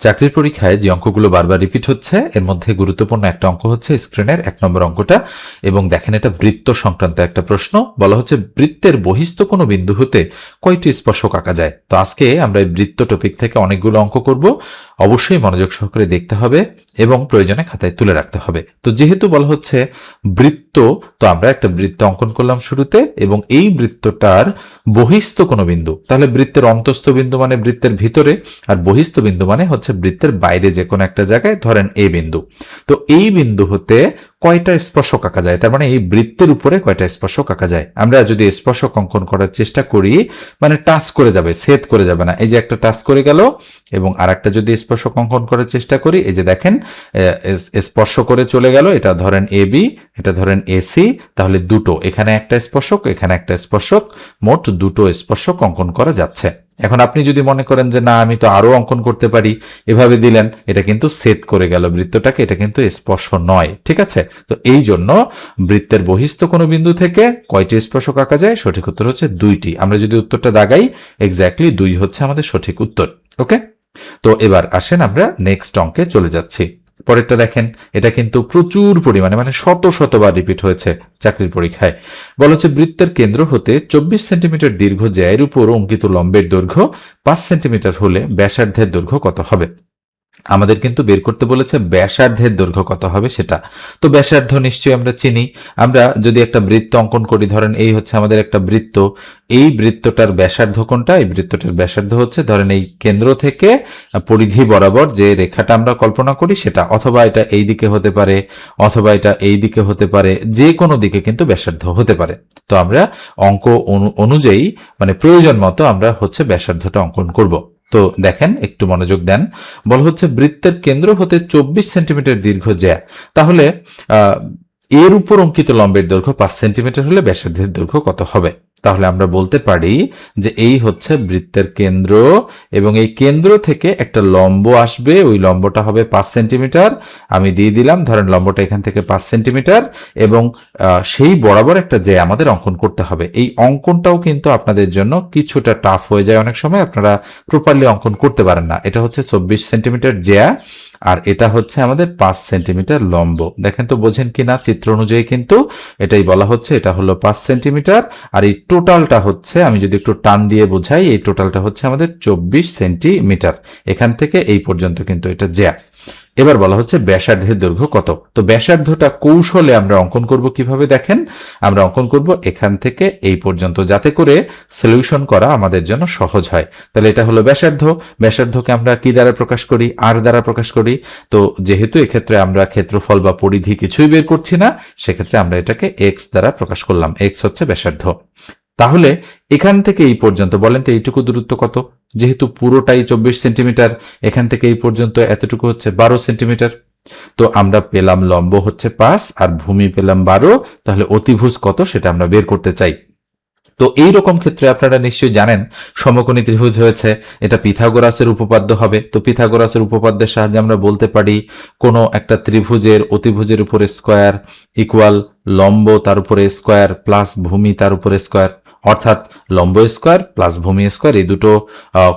চাকরির পরীক্ষায় যে অঙ্কগুলো বারবার রিপিট হচ্ছে এর মধ্যে গুরুত্বপূর্ণ একটা অঙ্ক হচ্ছে স্ক্রিনের 1 নম্বর অঙ্কটা। এবং দেখেন এটা বৃত্ত সংক্রান্ত একটা প্রশ্ন। বলা হচ্ছে বৃত্তের বহিস্থ কোনো বিন্দু হতে কয়টি স্পর্শক আঁকা যায়। তো আজকে আমরা এই বৃত্ত টপিক থেকে অনেকগুলো অঙ্ক করব। অবশ্যই মনোযোগ সহকারে দেখতে হবে এবং প্রয়োজনে খাতায় তুলে রাখতে হবে। তো যেহেতু বলা হচ্ছে বৃত্ত, তো আমরা একটা বৃত্ত অঙ্কন করলাম শুরুতে এবং এই বৃত্তটার বহিস্থ কোনো বিন্দু, তাহলে বৃত্তের অন্তস্থ বিন্দু মানে বৃত্তের ভিতরে, আর বহিস্থ বিন্দু মানে হচ্ছে বৃত্তের বাইরে যে কোনো একটা জায়গায়, ধরেন এই বিন্দু। তো এই বিন্দু হতে কয়টা স্পর্শক আঁকা যায়, তার মানে এই বৃত্তের উপরে কয়টা স্পর্শক আঁকা যায়। আমরা যদি স্পর্শক অঙ্কন করার চেষ্টা করি, মানে টাচ করে যাবে, ছেদ করে যাবে না। এই যে একটা টাচ করে গেল এবং আর একটা যদি স্পর্শক অঙ্কন করার চেষ্টা করি, এই যে দেখেন স্পর্শ করে চলে গেল, এটা ধরেন এ বি, এটা ধরেন এসি, তাহলে দুটো, এখানে একটা স্পর্শক, এখানে একটা স্পর্শক, মোট দুটো স্পর্শক অঙ্কন করা যাচ্ছে। এখন আপনি যদি মনে করেন যে না আমি তো আরো অঙ্কন করতে পারি, এভাবে দিলেন, এটা কিন্তু ছেদ করে গেল বৃত্তটাকে, এটা কিন্তু স্পর্শ নয়। ঠিক আছে, তো এই জন্য বৃত্তের বহিস্থ কোনো বিন্দু থেকে কয়টি স্পর্শক আঁকা যায়, সঠিক উত্তর হচ্ছে 2টি। আমরা যদি উত্তরটা দাগাই, এক্স্যাক্টলি 2 হচ্ছে আমাদের সঠিক উত্তর। ওকে, তো এবার আসেন আমরা নেক্সট অঙ্কে চলে যাচ্ছি। পরেরটা দেখেন, এটা কিন্তু প্রচুর পরিমাণে মানে শত শতবার রিপিট হয়েছে চাকরির পরীক্ষায়। বলা হচ্ছে বৃত্তের কেন্দ্র হতে 24 সেন্টিমিটার দীর্ঘ জ্যায়ের উপর অঙ্কিত লম্বের দৈর্ঘ্য 5 সেন্টিমিটার হলে ব্যাসার্ধের দৈর্ঘ্য কত হবে। আমাদের কিন্তু বের করতে বলেছে ব্যাসার্ধের দৈর্ঘ্য কত হবে সেটা। তো ব্যাসার্ধ নিশ্চয়ই আমরা চিনি। আমরা যদি একটা বৃত্ত অঙ্কন করি, ধরেন এই হচ্ছে আমাদের একটা বৃত্ত, এই বৃত্তটার ব্যাসার্ধ কোনটা, এই বৃত্তটার ব্যাসার্ধ হচ্ছে ধরেন এই কেন্দ্র থেকে পরিধি বরাবর যে রেখাটা আমরা কল্পনা করি সেটা, অথবা এটা এই দিকে হতে পারে, অথবা এটা এই দিকে হতে পারে, যে কোনো দিকে কিন্তু ব্যাসার্ধ হতে পারে। তো আমরা অঙ্ক অনুযায়ী মানে প্রয়োজন মতো আমরা হচ্ছে ব্যাসার্ধটা অঙ্কন করব। তো দেখেন একটু মনোযোগ দেন। বলা হচ্ছে বৃত্তের কেন্দ্র হতে 24 সেন্টিমিটার দীর্ঘ জ্যা, তাহলে এর উপর অঙ্কিত লম্বের দৈর্ঘ্য 5 সেন্টিমিটার হলে ব্যাসার্ধের দৈর্ঘ্য কত হবে। তাহলে আমরা বলতে পারি যে এই হচ্ছে বৃত্তের কেন্দ্র এবং এই কেন্দ্র থেকে একটা লম্ব আসবে, ওই লম্বটা হবে 5 সেন্টিমিটার। আমি দিয়ে দিলাম, ধরেন লম্বটা এখান থেকে 5 সেন্টিমিটার এবং সেই বরাবর একটা জ্যা আমাদের অঙ্কন করতে হবে। এই অঙ্কনটাও কিন্তু আপনাদের জন্য কিছুটা টাফ হয়ে যায়, অনেক সময় আপনারা প্রপারলি অঙ্কন করতে পারেন না। এটা হচ্ছে 24 সেন্টিমিটার জ্যা আর এটা হচ্ছে আমাদের 5 সেন্টিমিটার লম্ব। দেখেন তো বোঝেন কিনা, চিত্র অনুযায়ী কিন্তু এটাই বলা হচ্ছে, এটা হলো 5 সেন্টিমিটার আর এই টোটালটা হচ্ছে, আমি যদি একটু টান দিয়ে বোঝাই, এই টোটালটা হচ্ছে আমাদের 24 সেন্টিমিটার। এখান থেকে এই পর্যন্ত কিন্তু এটা জ্যা। এবার বলা হচ্ছে ব্যাসার্ধের দৈর্ঘ্য কত। তো ব্যাসার্ধটা কৌশলে আমরা অঙ্কন করব কিভাবে, দেখেন আমরা অঙ্কন করব এখান থেকে এই পর্যন্ত, যাতে করে সলিউশন করা আমাদের জন্য সহজ হয়। তাহলে এটা হলো ব্যাসার্ধ। ব্যাসার্ধকে আমরা কি দ্বারা প্রকাশ করি, আর দ্বারা প্রকাশ করি। তো যেহেতু এক্ষেত্রে আমরা ক্ষেত্রফল বা পরিধি কিছুই বের করছি না, সেক্ষেত্রে আমরা এটাকে এক্স দ্বারা প্রকাশ করলাম। এক্স হচ্ছে ব্যাসার্ধ। তাহলে এখান থেকে এই পর্যন্ত বলেন তো এইটুকু দূরত্ব কত। যেহেতু পুরোটাই 24 সেন্টিমিটার, এখান থেকে এই পর্যন্ত এতটুকু হচ্ছে 12 সেন্টিমিটার। তো আমরা পেলাম লম্ব হচ্ছে 5 আর ভূমি পেলাম 12, তাহলে অতিভুজ কত সেটা আমরা বের করতে চাই। তো এই রকম ক্ষেত্রে আপনারা নিশ্চয়ই জানেন সমকোণী ত্রিভুজ হয়েছে, এটা পিথাগোরাসের উপপাদ্য হবে। তো পিথাগোরাসের উপপাদ্যের সাহায্যে আমরা বলতে পারি কোনো একটা ত্রিভুজের অতিভুজের উপরে স্কয়ার ইকুয়াল লম্ব তার উপরে স্কয়ার প্লাস ভূমি তার উপরে স্কয়ার, অর্থাৎ লম্ব স্কয়ার প্লাস ভূমি স্কয়ার, এই দুটো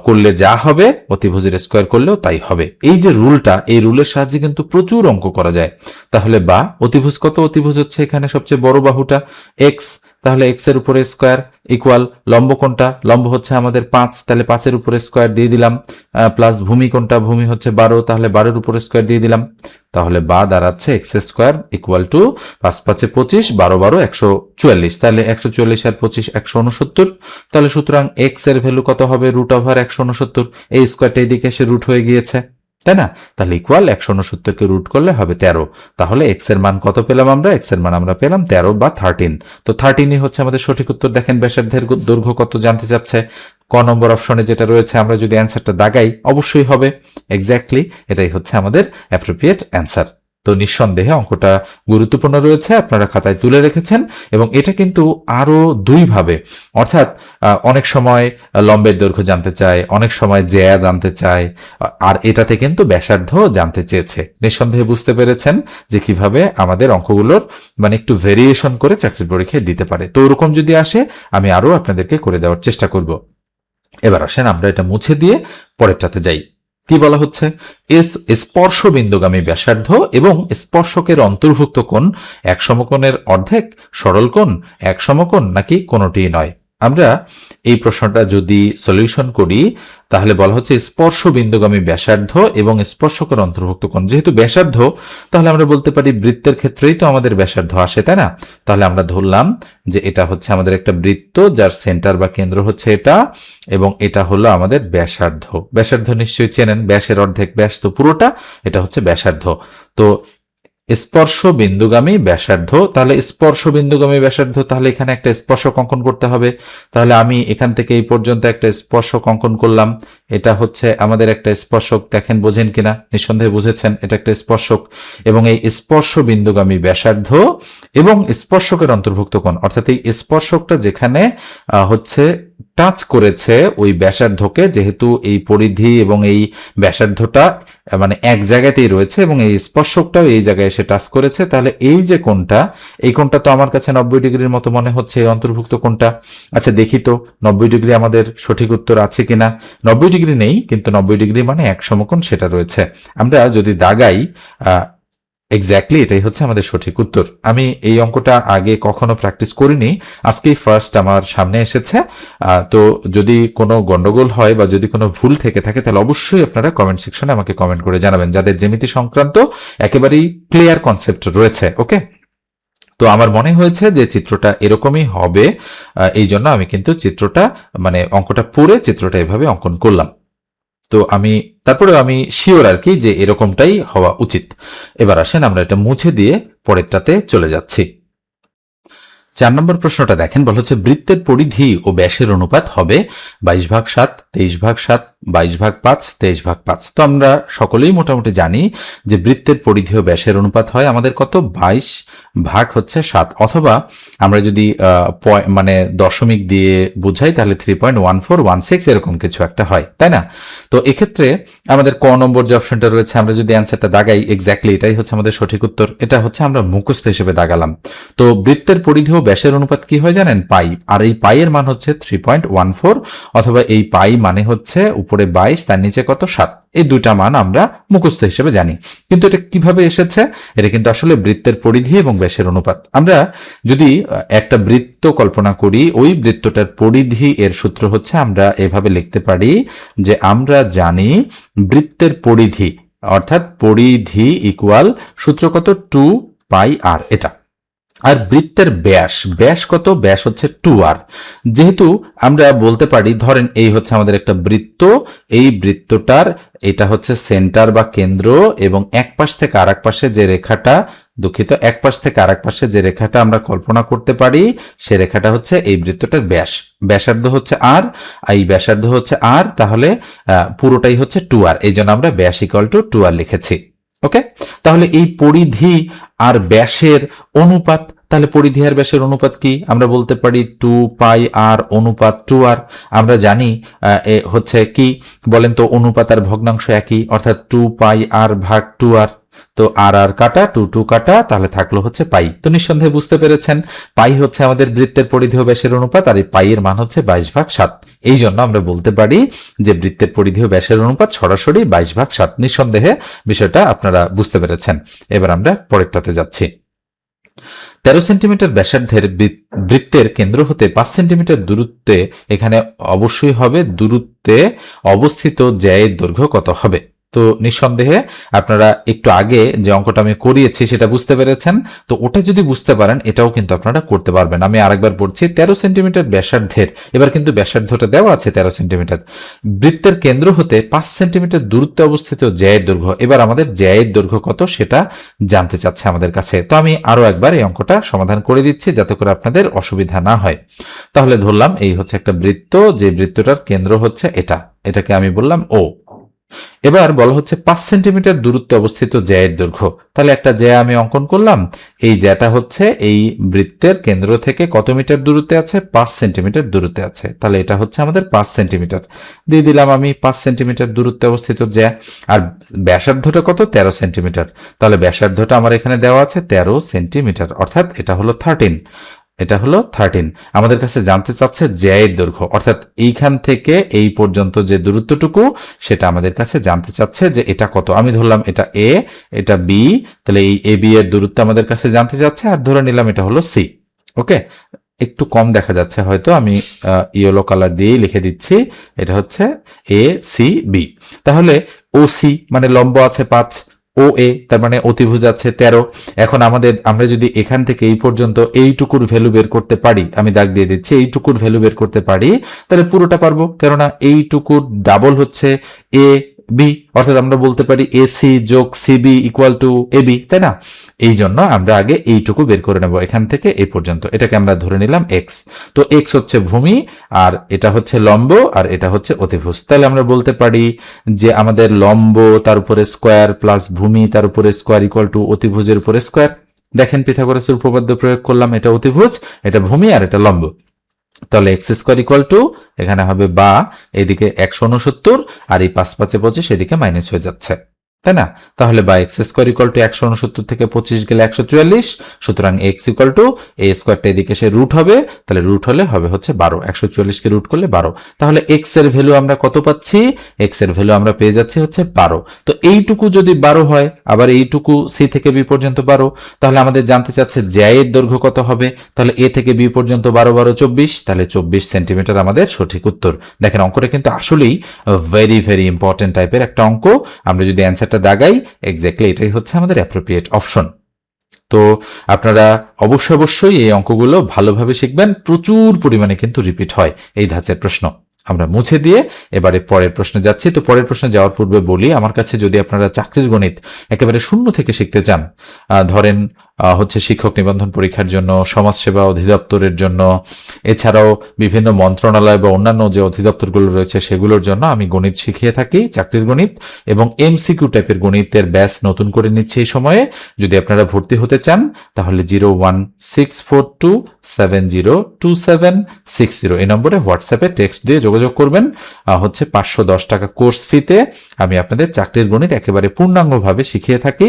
করলে যা হবে অতিভুজের স্কয়ার করলেও তাই হবে। এই যে রুলটা, এই রুলের সাহায্যে কিন্তু প্রচুর অঙ্ক করা যায়। তাহলে বা অতিভুজ কত, অতিভুজ হচ্ছে এখানে সবচেয়ে বড় বাহুটা এক্স, তাহলে এক্স এর উপরে স্কয়ার ইকুয়াল লম্ব কোনটা, লম্ব হচ্ছে আমাদের 5, তাহলে 5 এর উপরে স্কয়ার দিয়ে দিলাম, প্লাস ভূমি কোনটা, ভূমি হচ্ছে 12, তাহলে 12 এর উপরে স্কয়ার দিয়ে দিলাম। তাহলে বা দাঁড়াচ্ছে এক্স স্কয়ার ইকুয়াল টু 5 5 25, 12 12 144, তাহলে 144 আর 25 169। তাহলে সুতরাং এক্স এর ভ্যালু কত হবে, রুট ওভার 169। এই স্কয়ারটা এদিকে এসে রুট হয়ে গিয়েছে, তাই না। তাহলে ইকুয়াল 169 কে রুট করলে হবে 13। তাহলে এক্স এর মান কত পেলাম আমরা, এক্স এর মান আমরা পেলাম 13 বা 13। তো 13ই হচ্ছে আমাদের সঠিক উত্তর। দেখেন ব্যাসার্ধের দৈর্ঘ্য কত জানতে চাচ্ছে, ক নম্বর অপশনে যেটা রয়েছে, আমরা যদি অ্যান্সারটা দাগাই অবশ্যই হবে এক্স্যাক্টলি এটাই হচ্ছে আমাদের অ্যাপ্রোপ্রিয়েট অ্যান্সার। তো নিঃসন্দেহে অঙ্কটা গুরুত্বপূর্ণ রয়েছে, আপনারা খাতায় তুলে রেখেছেন এবং এটা কিন্তু আরো 2 ভাবে, অর্থাৎ অনেক সময় লম্বের দৈর্ঘ্য জানতে চায়, অনেক সময় জ্যা জানতে চায়, আর এটাতে কিন্তু ব্যাসার্ধ জানতে চেয়েছে। নিঃসন্দেহে বুঝতে পেরেছেন যে কিভাবে আমাদের অঙ্কগুলোর মানে একটু ভেরিয়েশন করে চাকরির পরীক্ষায় দিতে পারে। তো ওরকম যদি আসে আমি আরো আপনাদেরকে করে দেওয়ার চেষ্টা করব। এবার আসেন আমরা এটা মুছে দিয়ে পরেরটাতে যাই। কি বলা হচ্ছে, স্পর্শ বিন্দুগামী ব্যাসার্ধ এবং স্পর্শকের অন্তর্ভুক্ত কোণ এক সমকোণের অর্ধেক, সরল কোণ, এক সমকোণ নাকি কোনোটিই নয়। আমরা এই প্রশ্নটা যদি সলিউশন করি তাহলে বলা হচ্ছে স্পর্শ বিন্দুগামী ব্যাসার্ধ এবং স্পর্শকের অন্তর্ভুক্ত কোণ। যেহেতু ব্যাসার্ধ, তাহলে আমরা বলতে পারি বৃত্তের ক্ষেত্রেই তো আমাদের ব্যাসার্ধ আসে, তাই না? তাহলে আমরা ধরলাম যে এটা হচ্ছে আমাদের একটা বৃত্ত যার সেন্টার বা কেন্দ্র হচ্ছে এটা, এবং এটা হলো আমাদের ব্যাসার্ধ। ব্যাসার্ধ নিশ্চয়ই চেনেন, ব্যাসের অর্ধেক ব্যাস তো পুরোটা, এটা হচ্ছে ব্যাসার্ধ। তো স্পর্শ বিন্দুগামী ব্যাসার্ধ, তাহলে স্পর্শ বিন্দুগামী ব্যাসার্ধ, তাহলে এখানে একটা স্পর্শক অঙ্কন করতে হবে। তাহলে আমি এখান থেকে এই পর্যন্ত একটা স্পর্শক অঙ্কন করলাম। এটা হচ্ছে আমাদের একটা স্পর্শক, দেখেন বোঝেন কিনা, নিঃসন্দেহে বুঝেছেন, এটা একটা স্পর্শক। এবং এই স্পর্শ বিন্দুগামী ব্যাসার্ধ এবং স্পর্শকের অন্তর্ভুক্ত কোণ, অর্থাৎ এই স্পর্শকটা যেখানে হচ্ছে টাচ করেছে ওই ব্যাসার্ধকে, যেহেতু এই পরিধি এবং এই ব্যাসার্ধটা মানে এক জায়গাতেই রয়েছে এবং এই স্পর্শকটাও এই জায়গায় এসে টাচ করেছে, তাহলে এই যে কোণটা, এই কোণটা তো আমার কাছে 90 ডিগ্রির মতো মনে হচ্ছে, এই অন্তর্ভুক্ত কোণটা। আচ্ছা দেখি তো 90 ডিগ্রি আমাদের সঠিক উত্তর আছে কিনা। 90 ডিগ্রি নেই, কিন্তু 90 ডিগ্রি মানে এক সমকোণ সেটা রয়েছে। আমরা যদি দাগাই এক্স্যাক্টলি এটাই হচ্ছে আমাদের সঠিক উত্তর। আমি এই অঙ্কটা আগে কখনো প্র্যাকটিস করিনি, আজকেই ফার্স্ট আমার সামনে এসেছে। তো যদি কোনো গন্ডগোল হয় বা যদি কোনো ভুল থেকে থাকে তাহলে অবশ্যই আপনারা কমেন্ট সেকশনে আমাকে কমেন্ট করে জানাবেন, যাদের জ্যামিতি সংক্রান্ত একেবারেই ক্লিয়ার কনসেপ্ট রয়েছে। ওকে, তো আমার মনে হয়েছে যে চিত্রটা এরকমই হবে, এই জন্য আমি কিন্তু চিত্রটা মানে অঙ্কটা পড়ে চিত্রটা এভাবে অঙ্কন করলাম। তো তারপরে আমি শিওর আর কি যে এরকমটাই হওয়া উচিত। এবার আসেন আমরা এটা মুছে দিয়ে পরেরটাতে চলে যাচ্ছি। 4 নম্বর প্রশ্নটা দেখেন, বলা হচ্ছে বৃত্তের পরিধি ও ব্যাসের অনুপাত হবে 22/7, 23/7, 22/5, 23/5। তো আমরা সকলেই মোটামুটি জানি যে বৃত্তের পরিধি ও ব্যাসের অনুপাত হয় আমাদের কত, 22/7, অথবা আমরা যদি মানে দশমিক দিয়ে বোঝাই তাহলে 3.1416 এরকম কিছু একটা হয়, তাই না? তো এক্ষেত্রে আমাদের ক নম্বর যে অপশনটা রয়েছে, আমরা যদি অ্যান্সারটা দাগাই এক্স্যাক্টলি এটাই হচ্ছে আমাদের সঠিক উত্তর। এটা হচ্ছে আমরা মুখস্থ হিসেবে দাগালাম। তো বৃত্তের পরিধি ও ব্যাসের অনুপাত কি হয় জানেন, পাই। আর এই পাইয়ের মান হচ্ছে 3.14, অথবা এই পাই মানে হচ্ছে উপরে 22 তার নিচে কত, 7। এই দুইটা মান আমরা মুখস্থ হিসেবে জানি, কিন্তু এটা কিভাবে এসেছে, এটা কিন্তু আসলে বৃত্তের পরিধি এবং ব্যাসের অনুপাত। আমরা যদি একটা বৃত্ত কল্পনা করি, ওই বৃত্তটার পরিধি এর সূত্র হচ্ছে আমরা এভাবে লিখতে পারি যে আমরা জানি বৃত্তের পরিধি অর্থাৎ পরিধি ইকুয়াল সূত্র কত, 2πr, এটা। আর বৃত্তের ব্যাস কত, ব্যাস হচ্ছে 2r। যেহেতু আমরা বলতে পারি, ধরেন এই হচ্ছে আমাদের একটা বৃত্ত, এই বৃত্তটার এটা হচ্ছে সেন্টার বা কেন্দ্র, এবং এক পাশ থেকে আরেক পাশে যে রেখাটা, দুঃখিত, এক পাশ থেকে আরেক পাশে যে রেখাটা আমরা কল্পনা করতে পারি, সে রেখাটা হচ্ছে এই বৃত্তটার ব্যাস। ব্যাসার্ধ হচ্ছে আর, এই ব্যাসার্ধ হচ্ছে আর, তাহলে পুরোটাই হচ্ছে 2r, এই জন্য আমরা ব্যাস ইকুয়াল টু 2r লিখেছি। ওকে, তাহলে এই পরিধি আর ব্যাসের অনুপাত, তাহলে পরিধি আর ব্যাসের অনুপাত কি, আমরা বলতে পারি 2πr অনুপাত 2r। আমরা জানি হচ্ছে কি বলেন তো, অনুপাত আর ভগ্নাংশ একই, অর্থাৎ 2πr/2r। তো আর কাটা, 2 কাটা, তাহলে থাকলো হচ্ছে পাই। তো নিঃসন্দেহে বুঝতে পেরেছেন, পাই হচ্ছে আমাদের বৃত্তের পরিধি ও ব্যাসের অনুপাত, আর এই পাই এর মান হচ্ছে 22/7। এই জন্য আমরা বলতে পারি যে বৃত্তের পরিধি ও ব্যাসের অনুপাত সরাসরি 22/7। নিঃসন্দেহে বিষয়টা আপনারা বুঝতে পেরেছেন। এবার আমরা পরেরটাতে যাচ্ছি। 13 সেন্টিমিটার ব্যাসার্ধের বৃত্তের কেন্দ্র হতে 5 সেন্টিমিটার দূরত্বে, এখানে অবশ্যই হবে দূরত্বে অবস্থিত জ্যায়ের দৈর্ঘ্য কত হবে। তো নিঃসন্দেহে আপনারা একটু আগে যে অঙ্কটা আমি করিয়েছি সেটা বুঝতে পেরেছেন। তো ওটা যদি বুঝতে পারেন এটাও কিন্তু আপনারা করতে পারবেন। আমি আরেকবার পড়ছি, 13 সেন্টিমিটার ব্যাসার্ধের, এবার কিন্তু ব্যাসার্ধটা দেওয়া আছে 13 সেন্টিমিটার, বৃত্তের কেন্দ্র হতে 5 সেন্টিমিটার দূরত্বে অবস্থিত জ্যায়ের দৈর্ঘ্য। এবার আমাদের জ্যায়ের দৈর্ঘ্য কত সেটা জানতে চাচ্ছে আমাদের কাছে। তো আমি আরো একবার এই অঙ্কটা সমাধান করে দিচ্ছি যাতে করে আপনাদের অসুবিধা না হয়। তাহলে ধরলাম এই হচ্ছে একটা বৃত্ত, যে বৃত্তটার কেন্দ্র হচ্ছে এটাকে আমি বললাম ও। এবার বলা হচ্ছে 5 সেন্টিমিটার দূরত্বে অবস্থিত জ্যায়ের দৈর্ঘ্য। তাহলে একটা জ্যা আমি অঙ্কন করলাম, এই জ্যাটা হচ্ছে এই বৃত্তের কেন্দ্র থেকে কত মিটার দূরত্বে আছে, 5 সেন্টিমিটার দূরত্বে আছে। তাহলে এটা হচ্ছে আমাদের 5 সেন্টিমিটার দিয়ে দিলাম আমি, 5 সেন্টিমিটার দূরত্বে অবস্থিত জ্যা। আর ব্যাসার্ধটা কত, 13 সেন্টিমিটার। তাহলে ব্যাসার্ধটা আমার এখানে দেওয়া আছে 13 সেন্টিমিটার, অর্থাৎ এটা হলো 13। এটা হলো 13। আমাদের কাছে জানতে চাচ্ছে জ্যায়ের দৈর্ঘ্য, অর্থাৎ এইখান থেকে এই পর্যন্ত যে দূরত্বটুকু সেটা আমাদের কাছে জানতে চাচ্ছে যে এটা কত। আমি ধরলাম এটা এ, এটা বি, তাহলে এই এ বি এর দূরত্ব আমাদের কাছে জানতে চাচ্ছে, আর ধরে নিলাম এটা হলো সি। ওকে, একটু কম দেখা যাচ্ছে হয়তো, আমি ইয়েলো কালার দিয়েই লিখে দিচ্ছি, এটা হচ্ছে এ সি বি। তাহলে ও সি মানে লম্ব আছে 5, ও এ তার মানে অতিভুজ আছে 13। এখন আমরা যদি এখান থেকে এই পর্যন্ত এইটুকুর ভ্যালু বের করতে পারি, আমি দাগ দিয়ে দিচ্ছি, এইটুকুর ভ্যালু বের করতে পারি, তাহলে পুরোটা পারবো, কেননা এইটুকুর ডাবল হচ্ছে এ বি, অর্থাৎ আমরা বলতে পারি এসি যোগ সিবি ইকুয়াল টু এবি, তাই না? এই জন্য আমরা আগে এইটুকু বের করে নেব এখান থেকে এই পর্যন্ত, এটাকে আমরা ধরে নিলাম এক্স। তো এক্স হচ্ছে ভূমি, আর এটা হচ্ছে লম্ব, আর এটা হচ্ছে অতিভুজ। তাহলে আমরা বলতে পারি যে আমাদের লম্ব তার উপরে স্কোয়ার প্লাস ভূমি তার উপরে স্কোয়ার ইকুয়াল টু অতিভুজের উপরে স্কোয়ার। দেখেন পিথাগোরাসের উপপাদ্য প্রয়োগ করলাম, এটা অতিভুজ, এটা ভূমি, আর এটা লম্ব। তাহলে এক্স স্কোয়ার ইকুয়াল টু এখানে হবে বা এদিকে 169, আর এই 5 5 25 এদিকে মাইনাস হয়ে যাচ্ছে, তাই না? তাহলে বা এক্স স্কোয়ার ইকুয়াল টু 169 থেকে 25 গেলে 144, সুতরাং এক্স ইকুয়াল টু এ স্কোয়ারটা এদিকে সে রুট হবে, তাহলে রুট হলে হবে হচ্ছে 12, 144 কে রুট করলে 12। তাহলে এক্স এর ভ্যালু আমরা কত পাচ্ছি? এক্স এর ভ্যালু আমরা পেয়ে যাচ্ছি হচ্ছে 12। তো এইটুকু যদি 12 হয়, আবার এইটুকু সি থেকে বি পর্যন্ত 12, তাহলে আমাদের জানতে চাচ্ছে জ্যায়ের দৈর্ঘ্য কত হবে। তাহলে এ থেকে বি পর্যন্ত 12 12 24, তাহলে 24 সেন্টিমিটার আমাদের সঠিক উত্তর। দেখেন অঙ্কটা কিন্তু আসলেই ভেরি ভেরি ইম্পর্টেন্ট টাইপের একটা অঙ্ক। আমরা যদি অ্যান্সারটা দাগাই, এক্স্যাক্টলি এটাই হচ্ছে আমাদের অ্যাপ্রোপ্রিয়েট অপশন। তো আপনারা অবশ্যই এই অঙ্কগুলো ভালোভাবে শিখবেন, প্রচুর পরিমাণে কিন্তু রিপিট হয় এই ধাঁচের প্রশ্ন। আমরা মুছে দিয়ে এবারে পরের প্রশ্নে যাচ্ছি। তো পরের প্রশ্নে যাওয়ার পূর্বে বলি, আমার কাছে যদি আপনারা চাকরির গণিত একেবারে শূন্য থেকে শিখতে চান, ধরেন হচ্ছে শিক্ষক নিবন্ধন পরীক্ষার জন্য, সমাজসেবা অধিদপ্তরের জন্য, এছাড়াও বিভিন্ন মন্ত্রণালয় বা অন্যান্য যে অধিদপ্তরগুলো রয়েছে সেগুলোর জন্য আমি গণিত শিখিয়ে থাকি, চাকরির গণিত এবং এমসিকিউ টাইপের গণিতের ব্যাচ নতুন করে নিচ্ছে এই সময়ে। যদি আপনারা ভর্তি হতে চান তাহলে 01642702760 এই নম্বরে হোয়াটসঅ্যাপে টেক্সট দিয়ে যোগাযোগ করবেন। হচ্ছে 510 টাকা কোর্স ফিতে আমি আপনাদের চাকরির গণিত একেবারে পূর্ণাঙ্গভাবে শিখিয়ে থাকি।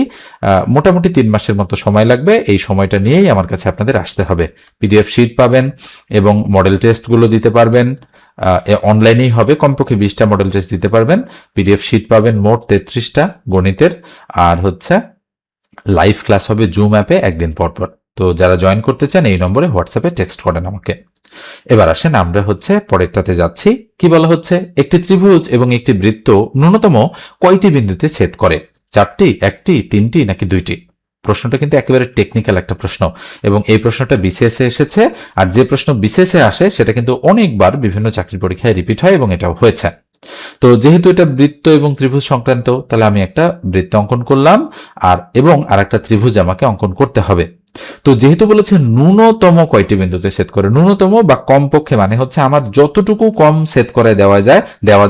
মোটামুটি 3 মাসের মতো সময় লাগবে, এই সময়টা নিয়েই আমার কাছে আপনাদের আসতে হবে। পিডিএফ শিট পাবেন এবং মডেল টেস্টগুলো দিতে পারবেন, অনলাইনেই হবে, কমপক্ষে 20টা মডেল টেস্ট দিতে পারবেন। পিডিএফ শিট পাবেন মোট 33টা গণিতের, আর হচ্ছে লাইভ ক্লাস হবে জুম অ্যাপে একদিন পর পর। তো যারা জয়েন করতে চান এই নম্বরে হোয়াটসঅ্যাপে টেক্সট করেন আমাকে। এবার আসেন আমরা হচ্ছে পরেরটাতে যাচ্ছি। কি বলা হচ্ছে? একটি ত্রিভুজ এবং একটি বৃত্ত ন্যূনতম কয়টি বিন্দুতে ছেদ করে? 4টি, 1টি, 3টি নাকি 2টি? প্রশ্নটা কিন্তু একেবারে টেকনিক্যাল একটা প্রশ্ন, এবং এই প্রশ্নটা বিসিএসে এসেছে। আর যে প্রশ্ন বিসিএসে আসে সেটা কিন্তু অনেকবার বিভিন্ন চাকরি পরীক্ষায় রিপিট হয় এবং এটাও হয়েছে। তো যেহেতু এটা বৃত্ত এবং ত্রিভুজ সংক্রান্ত, তাহলে আমি একটা বৃত্ত অঙ্কন করলাম, এবং একটা ত্রিভুজ আমাকে অঙ্কন করতে হবে। তো যেহেতু বলেছে ন্যূনতম কয়টি বিন্দুতে ছেদ করে, ন্যূনতম বা কমপক্ষে মানে হচ্ছে আমার যতটুকু কম ছেদ করায় দেওয়া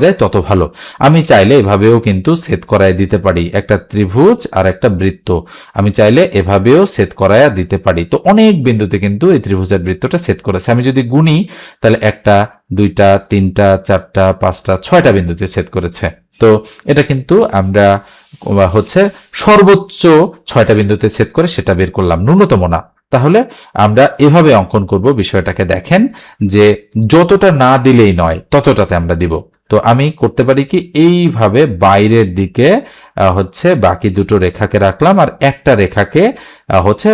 যায় তত ভালো। আমি চাইলে এভাবেও কিন্তু ছেদ করায় দিতে পারি, একটা ত্রিভুজ আর একটা বৃত্ত আমি চাইলে এভাবেও ছেদ করায় দিতে পারি। তো অনেক বিন্দুতে কিন্তু এই ত্রিভুজের বৃত্তটা ছেদ করেছে। আমি যদি গুনি তাহলে 1টা 2টা 3টা 4টা 5টা 6টা বিন্দুতে ছেদ করেছে। তো এটা কিন্তু আমরা হচ্ছে সর্বোচ্চ 6টা বিন্দুতে ছেদ করে সেটা বের করলাম, ন্যূনতম না। তাহলে আমরা এভাবে অঙ্কন করব বিষয়টাকে। দেখেন যে যতটা না দিলেই নয় ততটাতে আমরা দিব। তো আমি করতে পারি কি, এইভাবে বাইরের দিকে হচ্ছে বাকি দুটো রেখাকে রাখলাম, আর একটা রেখাকে হচ্ছে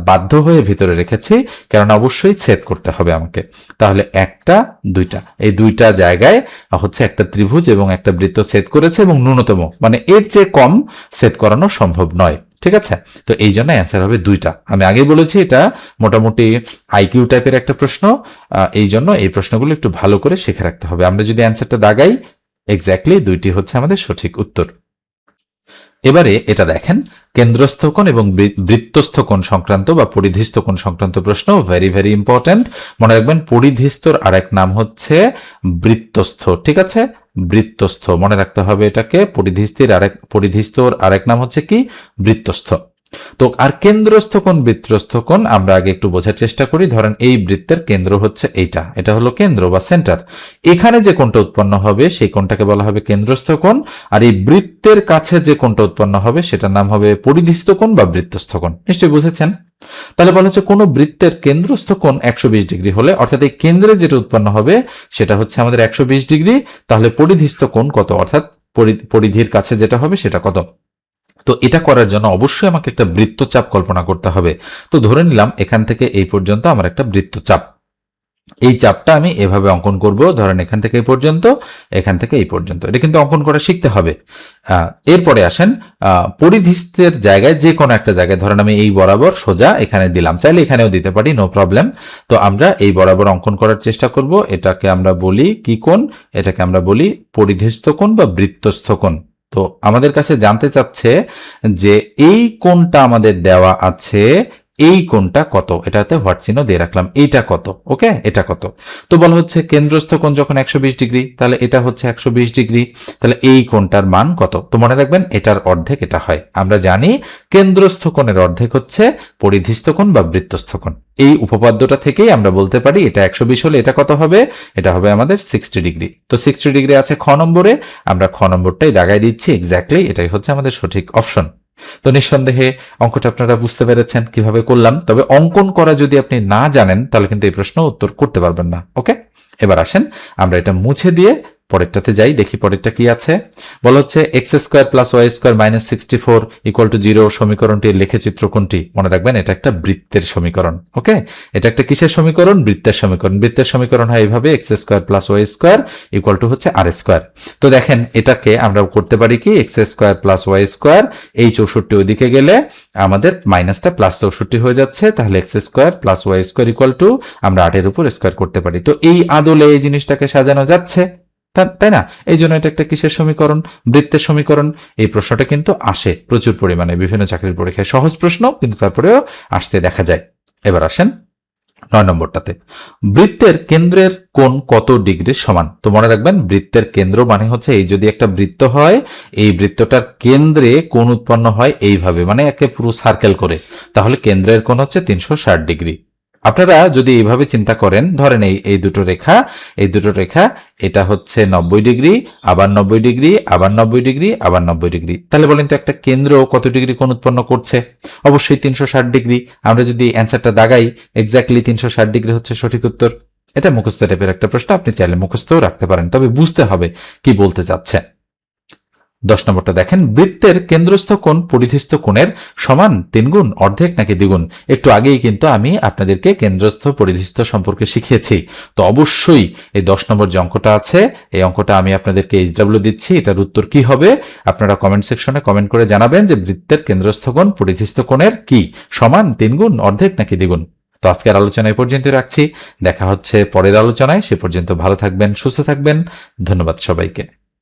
বাধ্য হয়ে ভিতরে রেখেছি, কারণ অবশ্যই ছেদ করতে হবে আমাকে। তাহলে 1টা 2টা এই 2টা জায়গায় হচ্ছে একটা ত্রিভুজ এবং একটা বৃত্ত ছেদ করেছে, এবং ন্যূনতম মানে এর চেয়ে কম ছেদ করানো সম্ভব নয়। ঠিক আছে, তো এই জন্য অ্যান্সার হবে 2টা। আমি আগেই বলেছি এটা মোটামুটি আইকিউ টাইপের একটা প্রশ্ন, এই জন্য এই প্রশ্নগুলো একটু ভালো করে শিখে রাখতে হবে। আমরা যদি অ্যান্সারটা দাগাই, এক্স্যাক্টলি 2টি হচ্ছে আমাদের সঠিক উত্তর। এবারে এটা দেখেন, কেন্দ্রস্থ কোণ এবং বৃত্তস্থ কোণ সংক্রান্ত বা পরিধিস্থ কোণ সংক্রান্ত প্রশ্ন, ভেরি ভেরি ইম্পর্টেন্ট। মনে রাখবেন পরিধিস্থর আরেক নাম হচ্ছে বৃত্তস্থ। ঠিক আছে, বৃত্তস্থ মনে রাখতে হবে এটাকে। পরিধিস্থর আরেক নাম হচ্ছে কি? বৃত্তস্থ। তো আর কেন্দ্রস্থ কোণ বৃত্তস্থ কোণ আমরা আগে একটু বোঝার চেষ্টা করি। ধরেন এই বৃত্তের কেন্দ্র হচ্ছে এইটা, এটা হলো কেন্দ্র বা সেন্টার। এখানে যে কোণটা উৎপন্ন হবে সেই কোণটাকে বলা হবে কেন্দ্রস্থ কোণ, আর এই বৃত্তের কাছে যে কোণটা উৎপন্ন হবে সেটার নাম হবে পরিধিস্থ কোণ বা বৃত্তস্থ কোণ। নিশ্চয়ই বুঝেছেন। তাহলে বলা হচ্ছে কোনো বৃত্তের কেন্দ্রস্থ কোণ 120 ডিগ্রি হলে, অর্থাৎ এই কেন্দ্রে যেটা উৎপন্ন হবে সেটা হচ্ছে আমাদের 120 ডিগ্রি, তাহলে পরিধিস্থ কোণ কত, অর্থাৎ পরিধির কাছে যেটা হবে সেটা কত। তো এটা করার জন্য অবশ্যই আমাকে একটা বৃত্তচাপ কল্পনা করতে হবে। তো ধরে নিলাম এখান থেকে এই পর্যন্ত আমার একটা বৃত্তচাপ, এই চাপটা আমি এভাবে অঙ্কন করব। ধরেন এখান থেকে এই পর্যন্ত, এখান থেকে এই পর্যন্ত, এটা কিন্তু অঙ্কন করা শিখতে হবে। এরপরে আসেন পরিধিস্থের জায়গায় যে কোনো একটা জায়গায়, ধরেন আমি এই বরাবর সোজা এখানে দিলাম, চাইলে এখানেও দিতে পারি, নো প্রবলেম। তো আমরা এই বরাবর অঙ্কন করার চেষ্টা করব। এটাকে আমরা বলি কি কোণ? এটাকে আমরা বলি পরিধিস্থ কোণ বা বৃত্তস্থ কোণ। তো আমাদের কাছে জানতে চাচ্ছে যে এই কোণটা আমাদের দেওয়া আছে, এই কোণটা কত, এটাতে হোয়াট চিহ্ন দিয়ে রাখলাম, এইটা কত, ওকে, এটা কত। তো বলা হচ্ছে কেন্দ্রস্থ কোণ যখন 120 ডিগ্রি, তাহলে এটা হচ্ছে 120 ডিগ্রি, তাহলে এই কোণটার মান কত? তো মনে রাখবেন এটার অর্ধেক এটা হয়। আমরা জানি কেন্দ্রস্থ কোণের অর্ধেক হচ্ছে পরিধিস্থ কোণ বা বৃত্তস্থ কোণ। এই উপপাদ্যটা থেকেই আমরা বলতে পারি এটা 120 হলে এটা কত হবে? এটা হবে আমাদের 60 ডিগ্রি। তো 60 ডিগ্রি আছে খ নম্বরে, আমরা খ নম্বরটাই দাগাই দিচ্ছি, এক্স্যাক্টলি এটাই হচ্ছে আমাদের সঠিক অপশন। তো নিঃসন্দেহে অঙ্কটা আপনারা বুঝতে পেরেছেন কিভাবে করলাম। তবে অঙ্কন করা যদি আপনি না জানেন তাহলে কিন্তু এই প্রশ্ন উত্তর করতে পারবেন না। ওকে, এবার আসেন আমরা এটা মুছে দিয়ে পরেরটাতে যাই, দেখি পরেরটা কি আছে। বলা হচ্ছে X square plus Y square minus 64 equal to 0 সমীকরণটির লেখচিত্র কোনটি? মনে রাখবেন এটা একটা বৃত্তের সমীকরণ। ওকে, এটা একটা কিসের সমীকরণ? বৃত্তের সমীকরণ। বৃত্তের সমীকরণ হয় এইভাবে, X square plus Y square equal to হচ্ছে আর স্কোয়ার। তো দেখেন এটাকে আমরা করতে পারি কি, X square plus Y square, এই 64 ওইদিকে গেলে আমাদের মাইনাসটা প্লাস 64 হয়ে যাচ্ছে, তাহলে X square plus Y square equal to আমরা 8 উপর স্কোয়ার করতে পারি। তো এই আদলে এই জিনিসটাকে সাজানো যাচ্ছে, তাই না? এই জন্য এটা একটা কিসের সমীকরণ? বৃত্তের সমীকরণ। এই প্রশ্নটা কিন্তু আসে প্রচুর পরিমাণে বিভিন্ন চাকরির পরীক্ষায়, সহজ প্রশ্ন কিন্তু তারপরেও আসতে দেখা যায়। এবার আসেন 9 নম্বরটাতে, বৃত্তের কেন্দ্রের কোণ কত ডিগ্রির সমান? তো মনে রাখবেন বৃত্তের কেন্দ্র মানে হচ্ছে এই যদি একটা বৃত্ত হয়, এই বৃত্তটার কেন্দ্রে কোণ উৎপন্ন হয় এইভাবে, মানে একে পুরো সার্কেল করে, তাহলে কেন্দ্রের কোণ হচ্ছে 360 ডিগ্রি। আপনারা যদি এইভাবে চিন্তা করেন, ধরেন এই দুটো রেখা, এই দুটো রেখা, এটা হচ্ছে 90 ডিগ্রি, আবার 90 ডিগ্রি, আবার 90 ডিগ্রি, আবার 90 ডিগ্রি, তাহলে বলেন তো একটা কেন্দ্র কত ডিগ্রি কোণ উৎপন্ন করছে? অবশ্যই 360 ডিগ্রি। আমরা যদি অ্যান্সারটা দাগাই, এক্স্যাক্টলি 360 ডিগ্রি হচ্ছে সঠিক উত্তর। এটা মুখস্থ টাইপের একটা প্রশ্ন, আপনি চাইলে মুখস্থও রাখতে পারেন, তবে বুঝতে হবে কি বলতে চাচ্ছে। 10 নম্বরটা দেখেন, বৃত্তের কেন্দ্রস্থ কোণ পরিধিস্থ কোণের সমান 3 গুণ, অর্ধেক নাকি দ্বিগুণ? একটু আগেই কিন্তু আমি আপনাদেরকে কেন্দ্রস্থ পরিধিস্থ সম্পর্কে শিখিয়েছি। তো অবশ্যই এই 10 নম্বর যে অঙ্কটা আছে, এই অঙ্কটা আমি আপনাদেরকে HW দিচ্ছি, এটার উত্তর কি হবে আপনারা কমেন্ট সেকশনে কমেন্ট করে জানাবেন যে বৃত্তের কেন্দ্রস্থ কোণ পরিধিস্থ কোণের কি সমান 3 গুণ, অর্ধেক নাকি দ্বিগুণ। তো আজকের আলোচনা এই পর্যন্ত রাখছি, দেখা হচ্ছে পরের আলোচনায়। সে পর্যন্ত ভালো থাকবেন, সুস্থ থাকবেন। ধন্যবাদ সবাইকে।